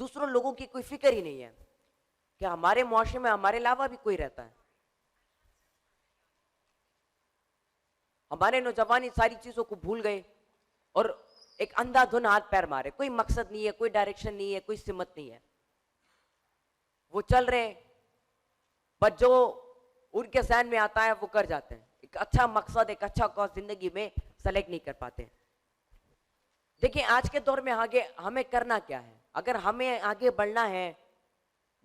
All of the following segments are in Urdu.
دوسروں لوگوں کی کوئی فکر ہی نہیں ہے کہ ہمارے معاشرے میں ہمارے علاوہ بھی کوئی رہتا ہے. ہمارے نوجوان ان ساری چیزوں کو بھول گئے اور ایک اندھا دھن ہاتھ پیر مارے. کوئی مقصد نہیں ہے, کوئی ڈائریکشن نہیں ہے, کوئی سمت نہیں ہے. وہ چل رہے ہیں بس جو ان کے ذہن میں آتا ہے وہ کر جاتے ہیں. ایک اچھا مقصد, ایک اچھا کاز زندگی میں سلیکٹ نہیں کر پاتے. دیکھیں آج کے دور میں آگے ہمیں کرنا کیا ہے. اگر ہمیں آگے بڑھنا ہے,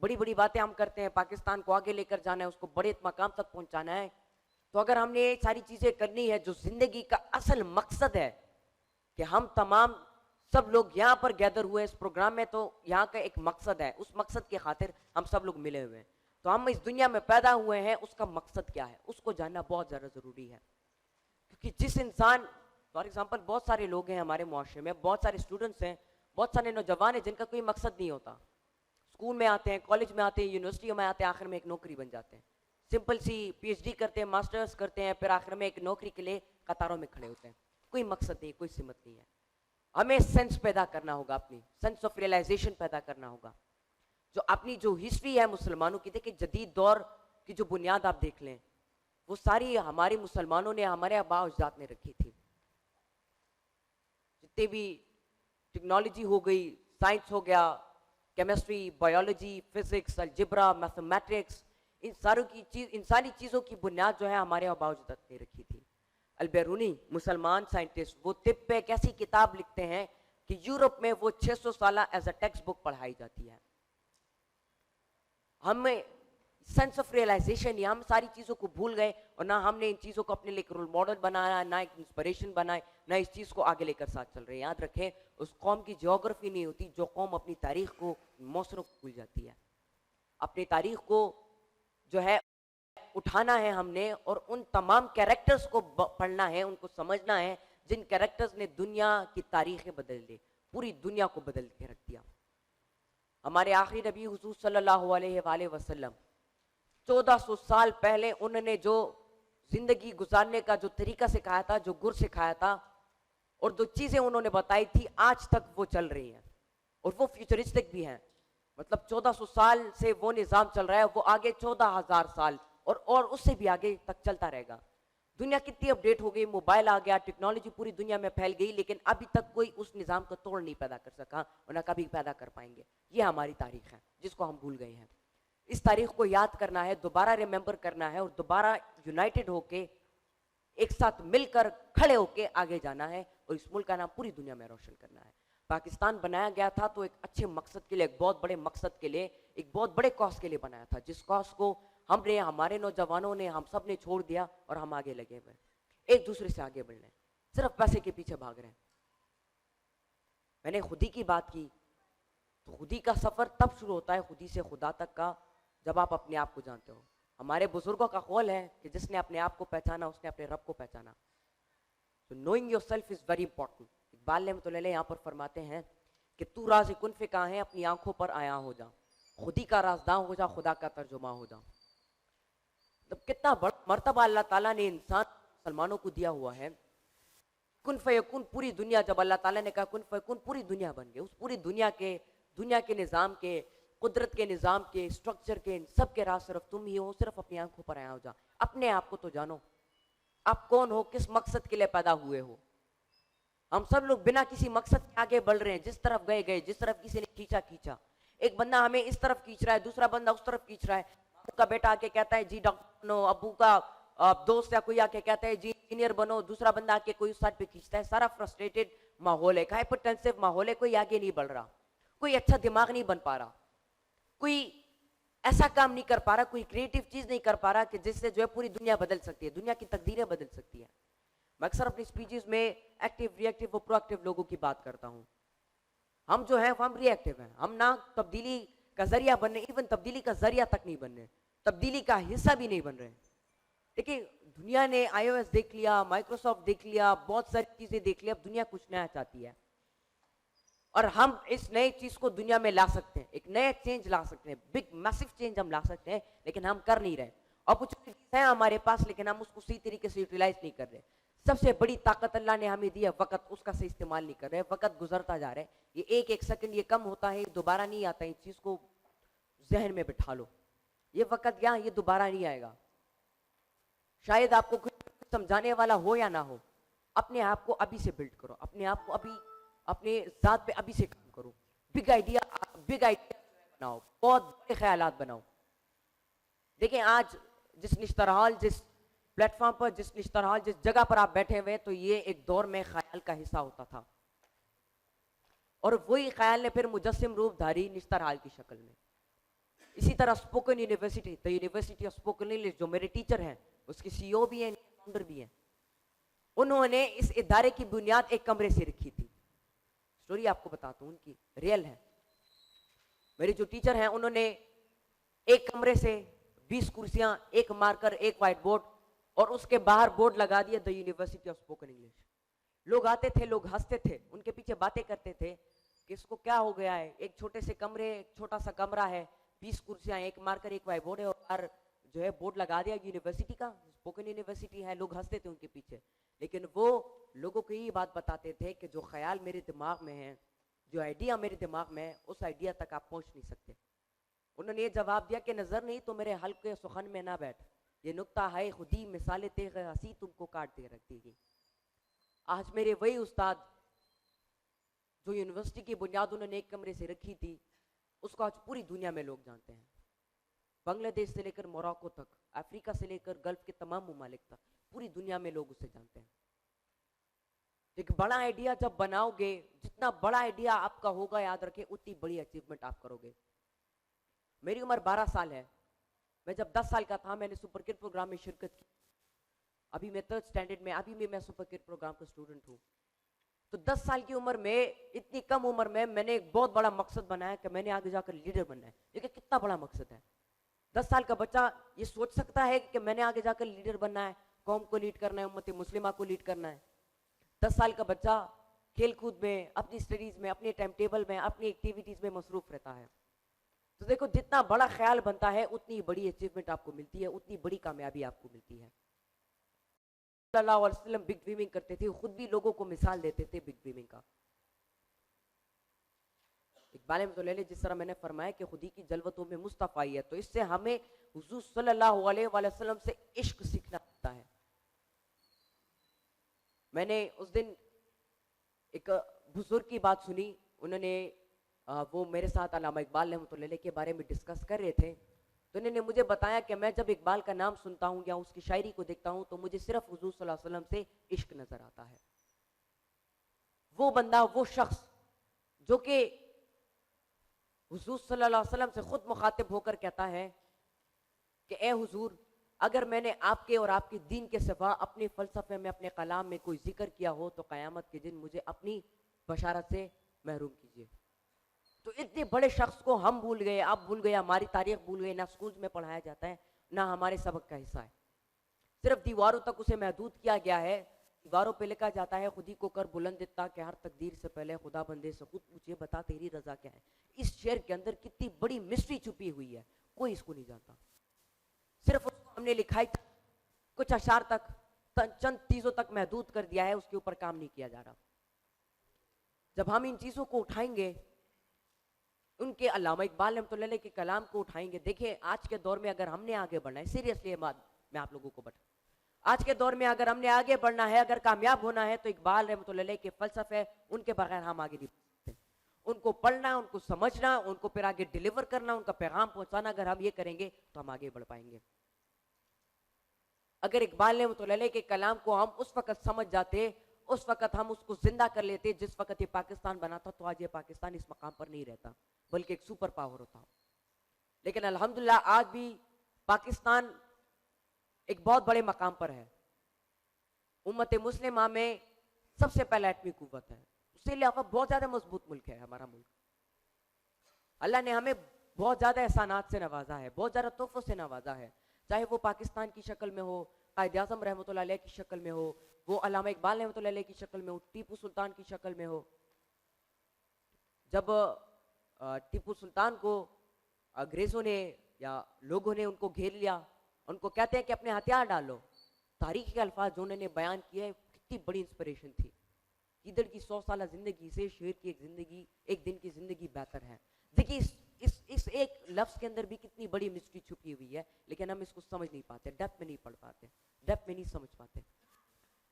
بڑی بڑی باتیں ہم کرتے ہیں, پاکستان کو آگے لے کر جانا ہے, اس کو بڑے مقام تک پہنچانا ہے, تو اگر ہم نے یہ ساری چیزیں کرنی ہے, جو زندگی کا اصل مقصد ہے کہ ہم تمام سب لوگ یہاں پر گیدر ہوئے اس پروگرام میں, تو یہاں کا ایک مقصد ہے. اس مقصد کی خاطر ہم سب لوگ ملے ہوئے ہیں. تو ہم اس دنیا میں پیدا ہوئے ہیں, اس کا مقصد کیا ہے اس کو جاننا بہت زیادہ ضروری ہے. کیونکہ جس انسان, فار ایگزامپل بہت سارے لوگ ہیں ہمارے معاشرے میں, بہت سارے اسٹوڈنٹس ہیں, بہت سارے نوجوان ہیں جن کا کوئی مقصد نہیں ہوتا. اسکول میں آتے ہیں, کالج میں آتے ہیں, یونیورسٹیوں میں آتے ہیں, آخر میں ایک نوکری بن جاتے ہیں. سمپل سی پی ایچ ڈی کرتے ہیں, ماسٹرز کرتے ہیں, پھر آخر میں ایک نوکری کے لیے قطاروں میں کھڑے ہوتے ہیں. کوئی مقصد نہیں, کوئی سمت نہیں ہے. ہمیں سینس پیدا کرنا ہوگا, اپنی سینس آف ریئلائزیشن پیدا کرنا ہوگا. جو اپنی جو ہسٹری ہے مسلمانوں کی, دیکھیں جدید دور کی جو بنیاد آپ دیکھ لیں, وہ ساری ہماری مسلمانوں نے, ہمارے آباء و اجداد نے رکھی تھی. جتنے بھی ٹیکنالوجی ہو گئی, سائنس ہو گیا, کیمسٹری, بایولوجی, فزکس, الجبرا, میتھمیٹکس, ان ساری چیزوں کی بنیاد جو ہے ہمارے آباء و اجداد نے رکھی تھی. البیرونی مسلمان سائنٹسٹ, وہ طب پہ ایک ایسی کتاب لکھتے ہیں کہ یورپ میں وہ 600 سالہ ایز اے ٹیکسٹ بک پڑھائی جاتی ہے. ہمیں سینس آف ریئلائزیشن, ہم ساری چیزوں کو بھول گئے, اور نہ ہم نے ان چیزوں کو اپنے لیے رول ماڈل بنایا, نہ ایک انسپریشن بنائے, نہ اس چیز کو آگے لے کر ساتھ چل رہے ہیں. یاد رکھیں اس قوم کی جیوگرافی نہیں ہوتی جو قوم اپنی تاریخ کو, موثروں کو بھول جاتی ہے. اپنی تاریخ کو جو ہے اٹھانا ہے ہم نے, اور ان تمام کیریکٹرز کو پڑھنا ہے, ان کو سمجھنا ہے جن کیریکٹرز نے دنیا کی تاریخیں بدل دی, پوری دنیا کو بدل کے رکھ دیا. ہمارے آخری نبی حضور صلی اللہ علیہ وآلہ وسلم 1400 سال پہلے انہوں نے جو زندگی گزارنے کا جو طریقہ سکھایا تھا, جو گر سکھایا تھا, اور جو چیزیں انہوں نے بتائی تھی, آج تک وہ چل رہی ہیں, اور وہ فیوچرسٹک بھی ہیں. مطلب 1400 سال سے وہ نظام چل رہا ہے, وہ آگے 14,000 سال اور اس سے بھی آگے تک چلتا رہے گا. دنیا کتنی اپڈیٹ ہو گئی, موبائل آ گیا, ٹیکنالوجی پوری دنیا میں پھیل گئی, لیکن ابھی تک کوئی اس نظام کا توڑ نہیں پیدا کر سکا, اور نہ کبھی پیدا کر پائیں گے. یہ ہماری تاریخ ہے جس کو ہم بھول گئے ہیں. اس تاریخ کو یاد کرنا ہے, دوبارہ ریممبر کرنا ہے, اور دوبارہ یونائٹڈ ہو کے ایک ساتھ مل کر کھڑے ہو کے آگے جانا ہے, اور اس ملک کا نام پوری دنیا میں روشن کرنا ہے. پاکستان بنایا گیا تھا تو ایک اچھے مقصد کے لیے, ایک بہت بڑے مقصد کے لیے, ایک بہت بڑے کاز کے لیے بنایا تھا, جس کاز کو ہم نے, ہمارے نوجوانوں نے, ہم سب نے چھوڑ دیا, اور ہم آگے لگے ہوئے ایک دوسرے سے آگے بڑھنے, صرف پیسے کے پیچھے بھاگ رہے ہیں. میں نے خودی کی بات کی, تو خودی کا سفر تب شروع ہوتا ہے, خودی سے خدا تک کا, جب آپ اپنے آپ کو جانتے ہو. ہمارے بزرگوں کا قول ہے کہ جس نے اپنے آپ کو پہچانا اس نے اپنے رب کو پہچانا. So knowing yourself is very important. Iqbal رحمۃ اللہ علیہ یہاں پر فرماتے ہیں کہ تو راز کن فکاں ہے, اپنی آنکھوں پر آیا ہو جا, خودی کا رازداں ہو جا, خدا کا ترجمہ ہو جا. مطلب کتنا بڑا مرتبہ اللہ تعالیٰ نے انسان مسلمانوں کو دیا ہوا ہے. کن فیکون, پوری دنیا, جب اللہ تعالیٰ نے کہا کن فیکون, پوری دنیا بن گئی. اس پوری دنیا کے نظام کے, قدرت کے نظام کے, اسٹرکچر کے, سب کے راز صرف تم ہی ہو. صرف اپنی آنکھوں پر آیا ہو جا, اپنے آپ کو تو جانو, آپ کون ہو, کس مقصد کے لیے پیدا ہوئے ہو. ہم سب لوگ بنا کسی مقصد کے آگے بڑھ رہے ہیں, جس طرف گئے, جس طرف کسی نے کھینچا. ایک بندہ ہمیں اس طرف کھینچ رہا ہے, دوسرا بندہ اس طرف کھینچ رہا ہے. ابو کا بیٹا آ کے کہتا ہے جی ڈاکٹر بنو, ابو کا دوست یا کوئی آ کے کہتا ہے جی انجینئر بنو, دوسرا بندہ آ کے کوئی اس سائڈ پہ کھینچتا ہے. سارا فرسٹریٹڈ ماحول ہے, ہائپر ٹینسو ماحول ہے, کوئی آگے نہیں بڑھ رہا, کوئی اچھا دماغ نہیں بن پا رہا, کوئی ایسا کام نہیں کر پا رہا, کوئی کریٹو چیز نہیں کر پا رہا کہ جس سے جو ہے پوری دنیا بدل سکتی ہے, دنیا کی تقدیریں بدل سکتی ہیں. میں اکثر اپنی اسپیچز میں ایکٹیو, ری ایکٹیو اور پرو ایکٹیو لوگوں کی بات کرتا ہوں. ہم جو ہیں ہم ری ایکٹیو ہیں, ہم نہ تبدیلی کا ذریعہ بننے, ایون تبدیلی کا ذریعہ تک نہیں بننے, تبدیلی کا حصہ بھی نہیں بن رہے. دیکھیں دنیا نے آئی او ایس دیکھ لیا, مائکروسافٹ دیکھ لیا, بہت ساری چیزیں دیکھ لیا, اب دنیا کچھ نیا چاہتی ہے, اور ہم اس نئے چیز کو دنیا میں لا سکتے ہیں, ایک نیا چینج لا سکتے ہیں, بگ میسو چینج ہم لا سکتے ہیں, لیکن ہم کر نہیں رہے. اپرچونیٹیز ہیں ہمارے پاس, لیکن ہم اس کو صحیح طریقے سے یوٹیلائز نہیں کر رہے. سب سے بڑی طاقت اللہ نے ہمیں دی ہے وقت، اس کا صحیح استعمال نہیں کر رہے، وقت گزرتا جا رہا ہے، یہ ایک ایک سیکنڈ یہ کم ہوتا ہے، دوبارہ نہیں آتا ہے، اس چیز کو ذہن میں بٹھا لو، یہ وقت یہاں یہ دوبارہ نہیں آئے گا. شاید آپ کو کچھ سمجھانے والا ہو یا نہ ہو، اپنے آپ کو ابھی سے بلڈ کرو، اپنے آپ کو ابھی اپنے ذات پہ ابھی سے کام کرو، بگ آئیڈیا بناؤ، بہت بڑے خیالات بناؤ. دیکھیں آج جس نشترحال، جس پلیٹ فارم پر، جس نشترحال، جس جگہ پر آپ بیٹھے ہوئے، تو یہ ایک دور میں خیال کا حصہ ہوتا تھا، اور وہی خیال نے پھر مجسم روپ دھاری نشترحال کی شکل میں. اسی طرح spoken university, the university of spoken English, جو میرے ٹیچر ہیں، اس کی سی او بھی ہیں، فاؤنڈر بھی ہیں، انہوں نے اس ادارے کی بنیاد ایک کمرے سے رکھی تھی. سٹوری آپ کو بتاتا ہوں، ان کی ریئل ہے. میرے جو ٹیچر ہیں انہوں نے ایک کمرے سے 20 کرسیاں، ایک مارکر، ایک وائٹ بورڈ، اور اس کے باہر بورڈ لگا دیا دی یونیورسٹی آف اسپوکن انگلش. لوگ آتے تھے، لوگ ہنستے تھے، ان کے پیچھے باتیں کرتے تھے کہ اس کو کیا ہو گیا ہے، ایک چھوٹے سے کمرے، ایک چھوٹا سا کمرہ ہے، 20 کرسیاں، ایک مارکر، ایک وائٹ بورڈ ہے، اور باہر جو ہے بورڈ لگا دیا یونیورسٹی کا، اسپوکن یونیورسٹی ہے. لوگ ہنستے تھے ان کے پیچھے، لیکن وہ لوگوں کو یہ بات بتاتے تھے کہ جو خیال میرے دماغ میں ہے، جو آئیڈیا میرے دماغ میں ہے، اس آئیڈیا تک آپ پہنچ نہیں سکتے. انہوں نے یہ جواب دیا کہ نظر نہیں تو میرے حلق کے سخن میں نہ بیٹھ، یہ نکتہ ہے خودی مثال تیغ ہنسی تم کو کاٹ دے رکھ دی گی. آج میرے وہی استاد جو یونیورسٹی کی بنیاد انہوں نے ایک کمرے سے رکھی تھی، اس کو آج پوری دنیا میں لوگ جانتے ہیں. بنگلہ دیش سے لے کر موراکو تک، افریقہ سے لے کر گلف کے تمام ممالک تک، پوری دنیا میں لوگ اسے جانتے ہیں. ایک بڑا آئیڈیا جب بناؤ گے، جتنا بڑا آئیڈیا آپ کا ہوگا، یاد رکھیں اتنی بڑی اچیومنٹ آپ کرو گے. میری عمر 12 سال ہے. میں جب 10 سال کا تھا میں نے سپر کڈ پروگرام میں شرکت کی. ابھی میں 3rd اسٹینڈرڈ میں، ابھی بھی میں سپر کڈ پروگرام کا اسٹوڈنٹ ہوں. تو 10 سال کی عمر میں، اتنی کم عمر میں نے ایک بہت بڑا مقصد بنایا کہ میں نے آگے جا کر لیڈر بننا ہے. لیکن کتنا بڑا مقصد ہے. 10 سال کا بچہ یہ سوچ سکتا ہے کہ میں نے آگے جا کر لیڈر بننا ہے، قوم کو لیڈ کرنا ہے، امت مسلمہ کو لیڈ کرنا ہے. 10 سال کا بچہ کھیل کود میں، اپنی اسٹڈیز میں، اپنے ٹائم ٹیبل میں، اپنی ایکٹیویٹیز میں مصروف رہتا ہے. تو دیکھو جتنا بڑا خیال بنتا ہے اتنی بڑی اچیومنٹ آپ کو ملتی ہے، اتنی بڑی کامیابی آپ کو ملتی ہے. صلی اللہ علیہ وسلم بگ ڈریمنگ کرتے تھے، خود بھی لوگوں کو مثال دیتے تھے بگ ڈریمنگ کا. اقبال احمد اللہ جس طرح میں نے فرمایا کہ خودی کی جلوتوں میں مصطفی ہے، تو اس سے ہمیں حضور صلی اللہ علیہ وسلم سے عشق سیکھنا پڑتا ہے. میں نے اس دن ایک بزرگ کی بات سنی، انہوں نے وہ میرے ساتھ علامہ اقبال رحمۃ اللہ علیہ کے بارے میں ڈسکس کر رہے تھے. تو انہوں نے مجھے بتایا کہ میں جب اقبال کا نام سنتا ہوں یا اس کی شاعری کو دیکھتا ہوں تو مجھے صرف حضور صلی اللہ علیہ وسلم سے عشق نظر آتا ہے. وہ بندہ، وہ شخص جو کہ حضور صلی اللہ علیہ وسلم سے خود مخاطب ہو کر کہتا ہے کہ اے حضور، اگر میں نے آپ کے اور آپ کے دین کے سوا اپنے فلسفے میں، اپنے کلام میں کوئی ذکر کیا ہو تو قیامت کے دن مجھے اپنی بشارت سے محروم کیجیے. تو اتنے بڑے شخص کو ہم بھول گئے، آپ بھول گئے، ہماری تاریخ بھول گئے، نہ سکولز میں پڑھایا جاتا ہے، نہ ہمارے سبق کا حصہ ہے. صرف دیواروں تک اسے محدود کیا گیا ہے. دیواروں پہ لکھا جاتا ہے خودی کو کر بلند اتنا کہ ہر تقدیر سے پہلے خدا بندے سے خود پوچھے بتا تیری رضا کیا ہے. اس شعر کے اندر کتنی بڑی مسٹری چھپی ہوئی ہے، کوئی اس کو نہیں جانتا. صرف اس کو ہم نے لکھائی کچھ اشعار تک، چند چیزوں تک محدود کر دیا ہے، اس کے اوپر کام نہیں کیا جا رہا. جب ہم ان چیزوں کو اٹھائیں گے، ان کے علامہ اقبال رحمۃ اللہ علیہ کے کلام کو اٹھائیں گے. دیکھیں آج کے دور میں اگر ہم نے آگے بڑھنا ہے، سیریسلی یہ بات میں آپ لوگوں کو بتا، آج کے دور میں اگر ہم نے آگے بڑھنا ہے، اگر کامیاب ہونا ہے، تو اقبال رحمۃ اللہ علیہ کے فلسفے، ان کے بغیر ہم آگے نہیں بڑھ سکتے. ان کو پڑھنا، ان کو سمجھنا، ان کو پھر آگے ڈیلیور کرنا، ان کا پیغام پہنچانا، اگر ہم یہ کریں گے تو ہم آگے بڑھ پائیں گے. اگر اقبال رحمۃ اللہ علیہ کے کلام کو ہم اس وقت سمجھ جاتے، اس وقت ہم اس کو زندہ کر لیتے جس وقت یہ پاکستان بنا تھا، تو آج یہ پاکستان اس مقام پر نہیں رہتا بلکہ ایک سپر پاور ہوتا. لیکن الحمدللہ آج بھی پاکستان ایک بہت بڑے مقام پر ہے. امت مسلمہ میں سب سے پہلا ایٹمی قوت ہے، اس سے علاوہ بہت زیادہ مضبوط ملک ہے ہمارا ملک. اللہ نے ہمیں بہت زیادہ احسانات سے نوازا ہے، بہت زیادہ تحفوں سے نوازا ہے، چاہے وہ پاکستان کی شکل میں ہو، قائد اعظم رحمۃ اللہ علیہ کی شکل میں ہو، وہ علامہ اقبال رحمۃ اللہ علیہ کی شکل میں ہو، ٹیپو سلطان کی شکل میں ہو. جب ٹیپو سلطان کو انگریزوں نے یا لوگوں نے ان کو گھیر لیا، ان کو کہتے ہیں کہ اپنے ہتھیار ڈالو، تاریخ کے الفاظ جو انہوں نے بیان کیے کتنی بڑی انسپریشن تھی. گیدڑ کی 100 سالہ زندگی سے شیر کی ایک دن کی زندگی بہتر ہے. دیکھیے اس ایک لفظ کے اندر بھی کتنی بڑی مسٹری چھپی ہوئی ہے, لیکن ہم اس کو سمجھ نہیں پاتے, ڈیپتھ میں نہیں پڑھ پاتے, ڈیپتھ میں نہیں سمجھ پاتے.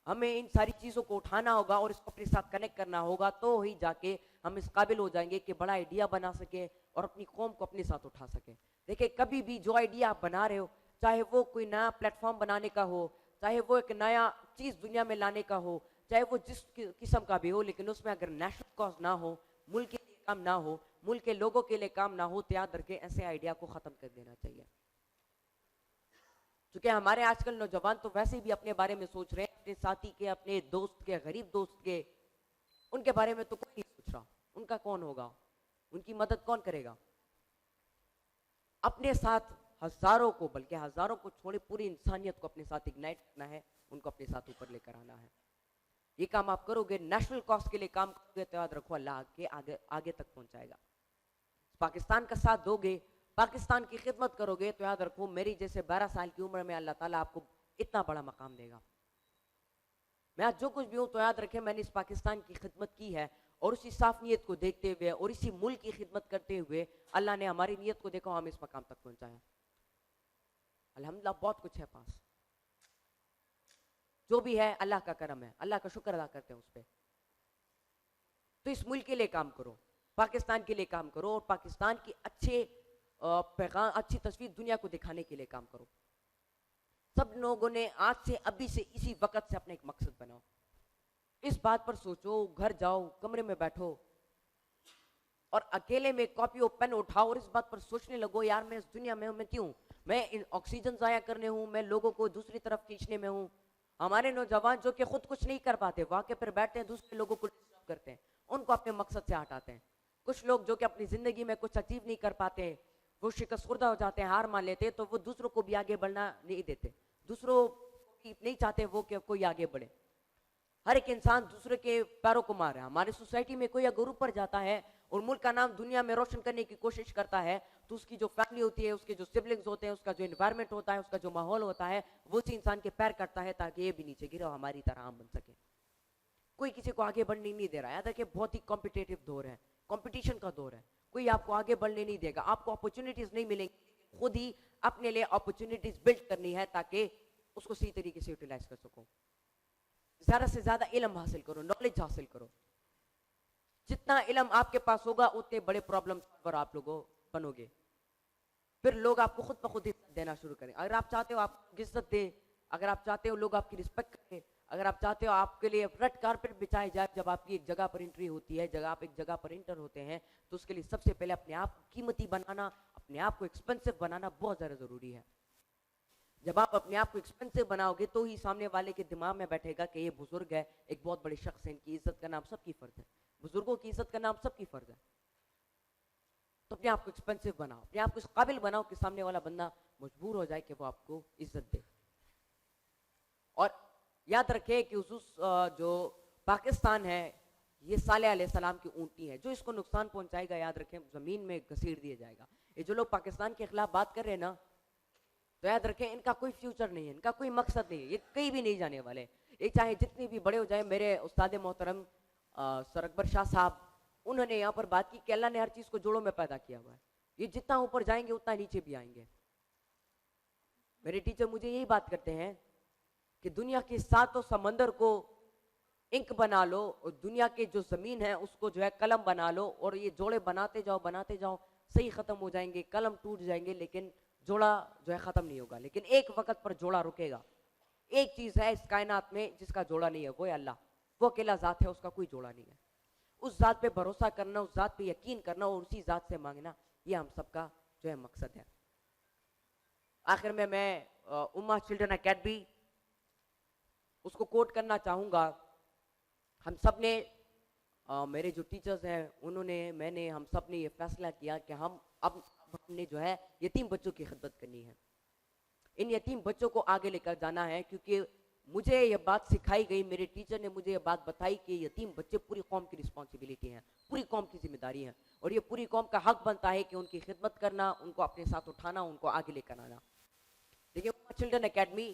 ہمیں ان ساری چیزوں کو اٹھانا ہوگا اور اس کو اپنے ساتھ کنیکٹ کرنا ہوگا, تو ہی جا کے ہم اس قابل ہو جائیں گے کہ بڑا آئیڈیا بنا سکیں اور اپنی قوم کو اپنے ساتھ اٹھا سکیں. دیکھیں کبھی بھی جو آئیڈیا آپ بنا رہے ہو, چاہے وہ کوئی نیا پلیٹ فارم بنانے کا ہو, چاہے وہ ایک نیا چیز دنیا میں لانے کا ہو, چاہے وہ جس قسم کا بھی ہو, لیکن اس میں اگر نیشنل کاز نہ ہو, ملک کے لیے کام نہ ہو, ملک کے لوگوں کے لیے کام نہ ہو, تو یاد رکھیں ایسے آئیڈیا کو ختم کر دینا چاہیے. چونکہ ہمارے آج کل نوجوان تو ویسے بھی اپنے بارے میں سوچ رہے ہیں, اپنے ساتھی کے, اپنے دوست کے, غریب دوست کے, ان کے بارے میں تو کوئی نہیں سوچ رہا. ان کا کون ہوگا, ان کی مدد کون کرے گا؟ اپنے ساتھ ہزاروں کو, بلکہ ہزاروں کو چھوڑے پوری انسانیت کو اپنے ساتھ اگنائٹ کرنا ہے, ان کو اپنے ساتھ اوپر لے کر آنا ہے. یہ کام آپ کرو گے, نیشنل کاز کے لیے کام کرو گے, تو یاد رکھو اللہ کے آگے تک پہنچائے گا. پاکستان کا ساتھ دو گے, پاکستان کی خدمت کرو گے, تو یاد رکھو میری جیسے 12 سال کی عمر میں اللہ تعالیٰ آپ کو اتنا بڑا مقام دے گا. میں آج جو کچھ بھی ہوں, تو یاد رکھیں میں نے اس پاکستان کی خدمت کی ہے, اور اسی صاف نیت کو دیکھتے ہوئے اور اسی ملک کی خدمت کرتے ہوئے اللہ نے ہماری نیت کو دیکھا, ہم اس مقام تک پہنچایا. الحمدللہ بہت کچھ ہے پاس, جو بھی ہے اللہ کا کرم ہے, اللہ کا شکر ادا کرتے ہیں اس پہ. تو اس ملک کے لیے کام کرو, پاکستان کے لیے کام کرو, اور پاکستان کی اچھے پیغام, اچھی تصویر دنیا کو دکھانے کے لیے کام کرو. سب لوگوں نے آج سے, ابھی سے, اسی وقت سے اپنا ایک مقصد بناؤ. اس بات پر سوچو, گھر جاؤ, کمرے میں بیٹھو اور اکیلے میں کاپی اور پین اٹھاؤ اور اس بات پر سوچنے لگو, یار میں اس دنیا میں ہوں, میں کیوں, میں آکسیجن ضائع کرنے ہوں, میں لوگوں کو دوسری طرف کھینچنے میں ہوں. ہمارے نوجوان جو کہ خود کچھ نہیں کر پاتے, واقع پر بیٹھتے ہیں, دوسرے لوگوں کو ڈسٹرب کرتے ہیں, ان کو اپنے مقصد سے ہٹاتے ہیں. کچھ لوگ جو کہ اپنی زندگی میں کچھ اچیو نہیں کر پاتے, وہ شکست خوردہ ہو جاتے ہیں, ہار مان لیتے, تو وہ دوسروں کو بھی آگے بڑھنا نہیں دیتے, دوسروں کو نہیں چاہتے وہ کہ کوئی آگے بڑھے. ہر ایک انسان دوسرے کے پیروں کو مار رہا ہے. ہمارے سوسائٹی میں کوئی اگر اوپر جاتا ہے اور ملک کا نام دنیا میں روشن کرنے کی کوشش کرتا ہے, تو اس کی جو فیملی ہوتی ہے, اس کے جو سبلنگز ہوتے ہیں, اس کا جو انوائرمنٹ ہوتا ہے, اس کا جو ماحول ہوتا ہے, وہ اسی انسان کے پیر کٹتا ہے تاکہ یہ بھی نیچے گرے اور ہماری طرح عام بن سکے. کوئی کسی کو آگے بڑھنے نہیں دے رہا ہے. یاد رکھیں بہت ہی کمپٹیٹو دور ہے, کمپٹیشن کا دور ہے. کوئی آپ کو آگے بڑھنے نہیں دے گا, آپ کو اپرچونیٹیز نہیں ملیں گی, خود ہی اپنے لیے اپرچونیٹیز بلڈ کرنی ہے تاکہ اس کو صحیح طریقے سے یوٹیلائز کر سکو. زیادہ سے زیادہ علم حاصل کرو, نالج حاصل کرو. جتنا علم آپ کے پاس ہوگا اتنے بڑے پرابلم پر آپ لوگوں بنو گے. پھر لوگ آپ کو خود بخود عزت دینا شروع کریں. اگر آپ چاہتے ہو آپ کو عزت دے, اگر آپ چاہتے ہو لوگ آپ کی رسپیکٹ کریں, اگر آپ چاہتے ہو آپ کے لیے ریڈ کارپیٹ بچھائے جائے جب آپ کی ایک جگہ پر انٹری ہوتی ہے, آپ ایک جگہ پر انٹر ہوتے ہیں, تو اس کے لیے سب سے پہلے اپنے آپ کو قیمتی بنانا, اپنے آپ کو ایکسپینسو بنانا بہت زیادہ ضروری ہے. جب آپ اپنے آپ کو ایکسپینسو بناؤ گے تو ہی سامنے والے کے دماغ میں بیٹھے گا کہ یہ بزرگ ہے, ایک بہت بڑے شخص ہے, ان کی عزت کرنا ہم سب کی فرض ہے. بزرگوں کی عزت کرنا ہم سب کی فرض ہے. تو اپنے آپ کو ایکسپینسو بناؤ, اپنے آپ کو اس قابل بناؤ کہ سامنے والا بندہ مجبور ہو جائے کہ وہ آپ کو عزت دے. اور یاد رکھے کہ جو پاکستان ہے یہ صالح علیہ السلام کی اونٹی ہے, جو اس کو نقصان پہنچائے گا یاد رکھیں زمین میں گھسیٹ دیا جائے گا. یہ جو لوگ پاکستان کے خلاف بات کر رہے ہیں نا, تو یاد رکھیں ان کا کوئی فیوچر نہیں ہے, ان کا کوئی مقصد نہیں ہے, یہ کہیں بھی نہیں جانے والے. یہ چاہے جتنے بھی بڑے ہو جائیں. میرے استاد محترم سر اکبر شاہ صاحب, انہوں نے یہاں پر بات کی کہ اللہ نے ہر چیز کو جوڑوں میں پیدا کیا ہوا ہے, یہ جتنا اوپر جائیں گے اتنا نیچے بھی آئیں گے. میرے ٹیچر مجھے یہی بات کرتے ہیں کہ دنیا کے 7 سمندر کو انک بنا لو, اور دنیا کے جو زمین ہے اس کو جو ہے قلم بنا لو, اور یہ جوڑے بناتے جاؤ, صحیح ختم ہو جائیں گے, قلم ٹوٹ جائیں گے, لیکن جوڑا جو ہے ختم نہیں ہوگا. لیکن ایک وقت پر جوڑا رکے گا. ایک چیز ہے اس کائنات میں جس کا جوڑا نہیں ہے, وہ ہے اللہ. وہ اکیلا ذات ہے, اس کا کوئی جوڑا نہیں ہے. اس ذات پہ بھروسہ کرنا, اس ذات پہ یقین کرنا اور اسی ذات سے مانگنا, یہ ہم سب کا جو ہے مقصد ہے. آخر میں امہ چلڈرن اکیڈمی اس کو کوٹ کرنا چاہوں گا. ہم سب نے, میرے جو ٹیچرز ہیں انہوں نے, میں نے, ہم سب نے یہ فیصلہ کیا کہ ہم نے جو ہے یتیم بچوں کی خدمت کرنی ہے. ان یتیم بچوں کو آگے لے کر جانا ہے, کیونکہ مجھے یہ بات سکھائی گئی, میرے ٹیچر نے مجھے یہ بات بتائی کہ یتیم بچے پوری قوم کی رسپانسبلٹی ہیں, پوری قوم کی ذمہ داری ہے, اور یہ پوری قوم کا حق بنتا ہے کہ ان کی خدمت کرنا, ان کو اپنے ساتھ اٹھانا, ان کو آگے لے کر آنا. دیکھیے چلڈرن اکیڈمی